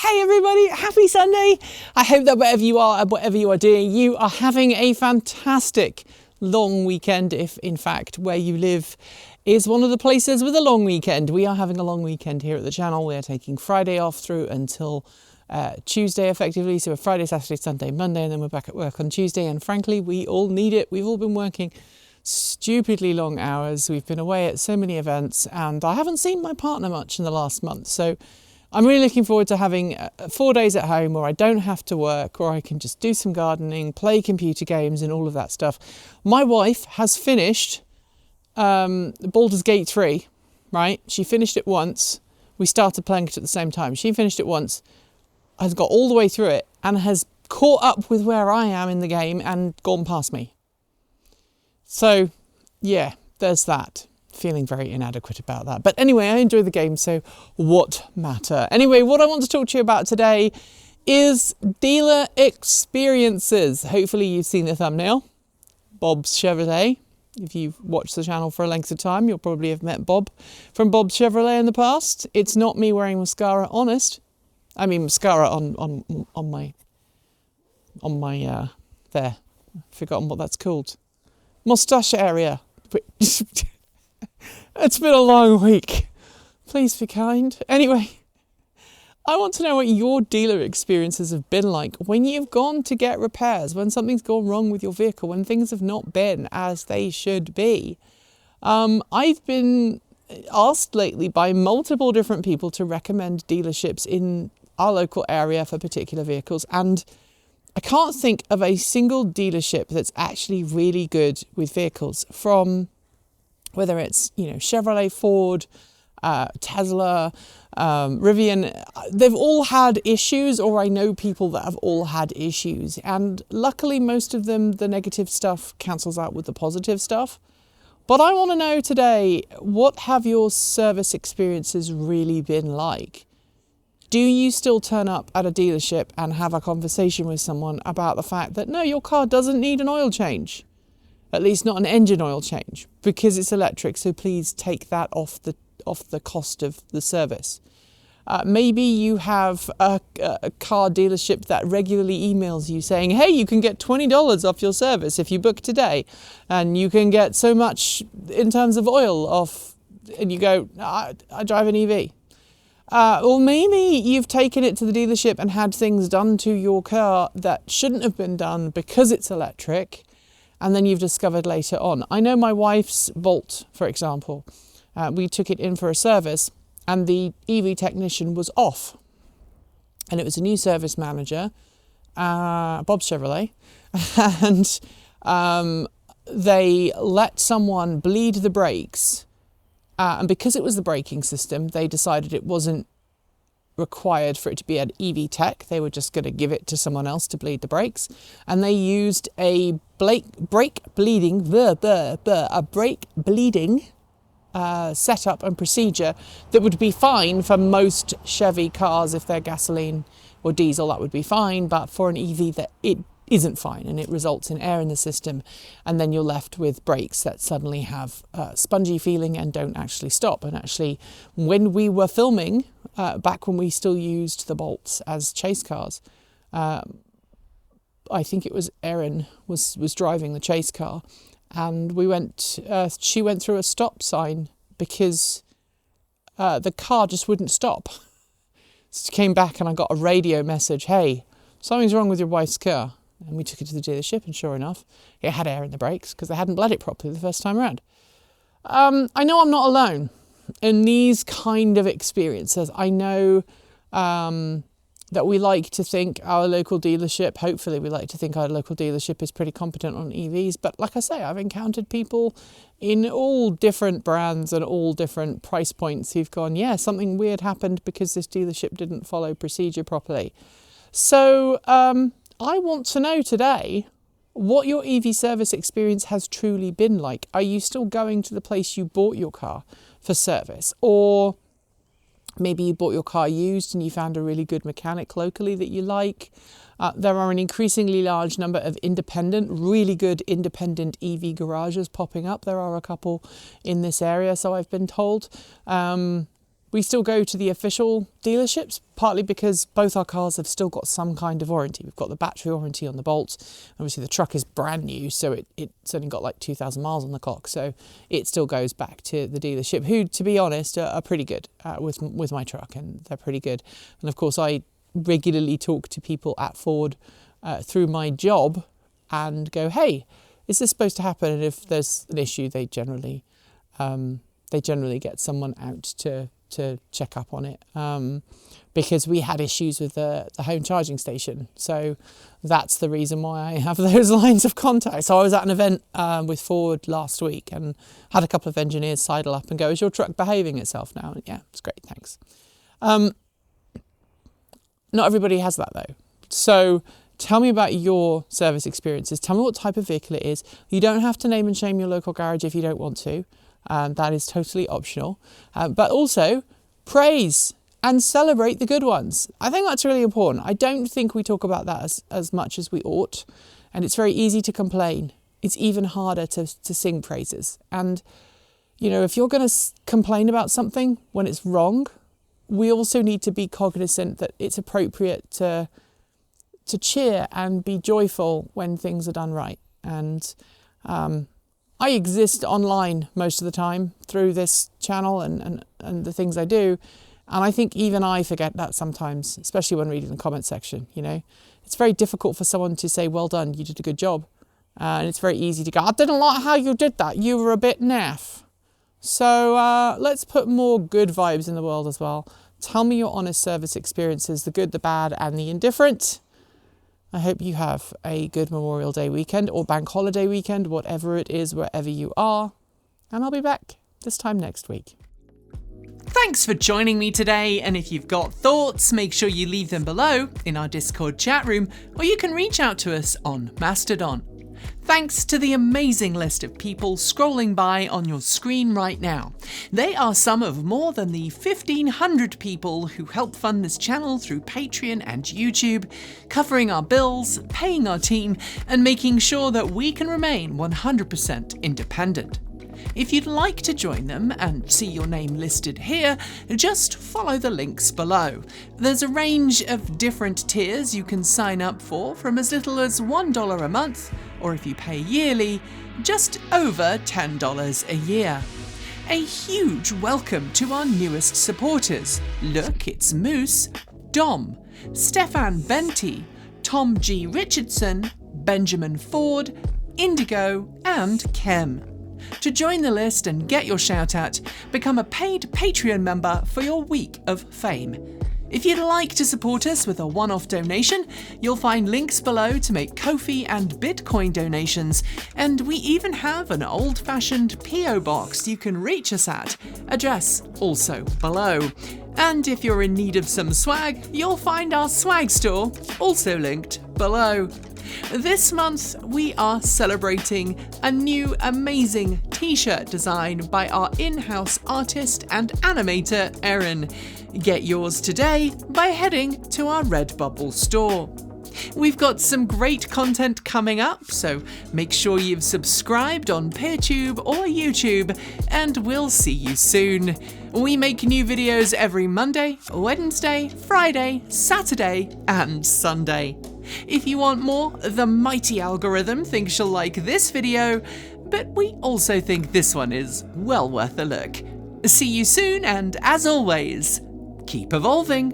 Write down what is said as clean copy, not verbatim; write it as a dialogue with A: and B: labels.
A: Hey everybody, happy Sunday. I hope that wherever you are and whatever you are doing, you are having a fantastic long weekend, if in fact where you live is one of the places with a long weekend. We are having a long weekend here at the channel. We are taking Friday off through until Tuesday effectively. So we're Friday, Saturday, Sunday, Monday, and then we're back at work on Tuesday. And frankly, we all need it. We've all been working stupidly long hours. We've been away at so many events and I haven't seen my partner much in the last month. So I'm really looking forward to having 4 days at home where I don't have to work, where I can just do some gardening, play computer games and all of that stuff. My wife has finished Baldur's Gate 3, right? She finished it once. We started playing it at the same time. She finished it once, has got all the way through it and has caught up with where I am in the game and gone past me. So yeah, there's that. Feeling very inadequate about that. But anyway, I enjoy the game, so what matter? Anyway, what I want to talk to you about today is dealer experiences. Hopefully you've seen the thumbnail. Bob's Chevrolet. If you've watched the channel for a length of time, you'll probably have met Bob from Bob's Chevrolet in the past. It's not me wearing mascara, honest. I mean mascara on my there. I've forgotten what that's called. Moustache area. It's been a long week. Please be kind. Anyway, I want to know what your dealer experiences have been like when you've gone to get repairs, when something's gone wrong with your vehicle, when things have not been as they should be. I've been asked lately by multiple different people to recommend dealerships in our local area for particular vehicles, and I can't think of a single dealership that's actually really good with vehicles, from whether it's, Chevrolet, Ford, Tesla, Rivian. They've all had issues, or I know people that have all had issues. And luckily, most of them, the negative stuff cancels out with the positive stuff. But I want to know today, what have your service experiences really been like? Do you still turn up at a dealership and have a conversation with someone about the fact that, no, your car doesn't need an oil change? At least not an engine oil change, because it's electric, so please take that off the cost of the service. Maybe you have a car dealership that regularly emails you saying, hey, you can get $20 off your service if you book today, and you can get so much in terms of oil off, and you go, I drive an EV. Or maybe you've taken it to the dealership and had things done to your car that shouldn't have been done because it's electric, and then you've discovered later on. I know my wife's Volt, for example. We took it in for a service and the EV technician was off. And it was a new service manager, Bob's Chevrolet. And they let someone bleed the brakes. And because it was the braking system, they decided it wasn't required for it to be an EV tech. They were just going to give it to someone else to bleed the brakes, and they used a brake bleeding setup and procedure that would be fine for most Chevy cars. If they're gasoline or diesel, that would be fine, but for an EV that it isn't fine, and it results in air in the system, and then you're left with brakes that suddenly have spongy feeling and don't actually stop. And actually, when we were filming, back when we still used the Bolts as chase cars, I think it was Erin was driving the chase car, and she went through a stop sign because the car just wouldn't stop. So came back and I got a radio message, hey, something's wrong with your wife's car. And we took it to the dealership, and sure enough, it had air in the brakes because they hadn't bled it properly the first time around. I know I'm not alone in these kind of experiences. I know that we like to think our local dealership, hopefully we like to think our local dealership is pretty competent on EVs. But like I say, I've encountered people in all different brands and all different price points who've gone, yeah, something weird happened because this dealership didn't follow procedure properly. So, I want to know today what your EV service experience has truly been like. Are you still going to the place you bought your car for service? Or maybe you bought your car used and you found a really good mechanic locally that you like. There are an increasingly large number of really good independent EV garages popping up. There are a couple in this area, so I've been told. We still go to the official dealerships, partly because both our cars have still got some kind of warranty. We've got the battery warranty on the Bolt. Obviously, the truck is brand new, so it's only got like 2,000 miles on the clock. So it still goes back to the dealership, who, to be honest, are pretty good with my truck, and they're pretty good. And of course, I regularly talk to people at Ford through my job and go, hey, is this supposed to happen? And if there's an issue, they generally get someone out to check up on it, because we had issues with the home charging station. So that's the reason why I have those lines of contact. So I was at an event with Ford last week and had a couple of engineers sidle up and go, is your truck behaving itself now? And yeah, it's great, thanks. Not everybody has that though. So tell me about your service experiences. Tell me what type of vehicle it is. You don't have to name and shame your local garage if you don't want to. That is totally optional. But also praise and celebrate the good ones. I think that's really important. I don't think we talk about that as much as we ought. And it's very easy to complain. It's even harder to sing praises. And, you know, if you're going to complain about something when it's wrong, we also need to be cognizant that it's appropriate to cheer and be joyful when things are done right. And I exist online most of the time through this channel and the things I do. And I think even I forget that sometimes, especially when reading the comment section, you know. It's very difficult for someone to say, well done, you did a good job. And it's very easy to go, I didn't like how you did that. You were a bit naff. So let's put more good vibes in the world as well. Tell me your honest service experiences, the good, the bad, and the indifferent. I hope you have a good Memorial Day weekend or bank holiday weekend, whatever it is, wherever you are. And I'll be back this time next week.
B: Thanks for joining me today, and if you've got thoughts, make sure you leave them below in our Discord chat room, or you can reach out to us on Mastodon. Thanks to the amazing list of people scrolling by on your screen right now. They are some of more than the 1,500 people who help fund this channel through Patreon and YouTube, covering our bills, paying our team, and making sure that we can remain 100% independent. If you'd like to join them and see your name listed here, just follow the links below. There's a range of different tiers you can sign up for, from as little as $1 a month, or if you pay yearly, just over $10 a year. A huge welcome to our newest supporters. Look, it's Moose, Dom, Stefan Venti, Tom G. Richardson, Benjamin Ford, Indigo, and Kem. To join the list and get your shout out, become a paid Patreon member for your week of fame. If you'd like to support us with a one-off donation, you'll find links below to make Ko-fi and Bitcoin donations, and we even have an old-fashioned P.O. box you can reach us at, address also below. And if you're in need of some swag, you'll find our swag store, also linked below. This month, we are celebrating a new amazing t-shirt design by our in-house artist and animator, Erin. Get yours today by heading to our Redbubble store. We've got some great content coming up, so make sure you've subscribed on PeerTube or YouTube, and we'll see you soon. We make new videos every Monday, Wednesday, Friday, Saturday, and Sunday. If you want more, the mighty algorithm thinks you'll like this video, but we also think this one is well worth a look. See you soon, and as always, keep evolving.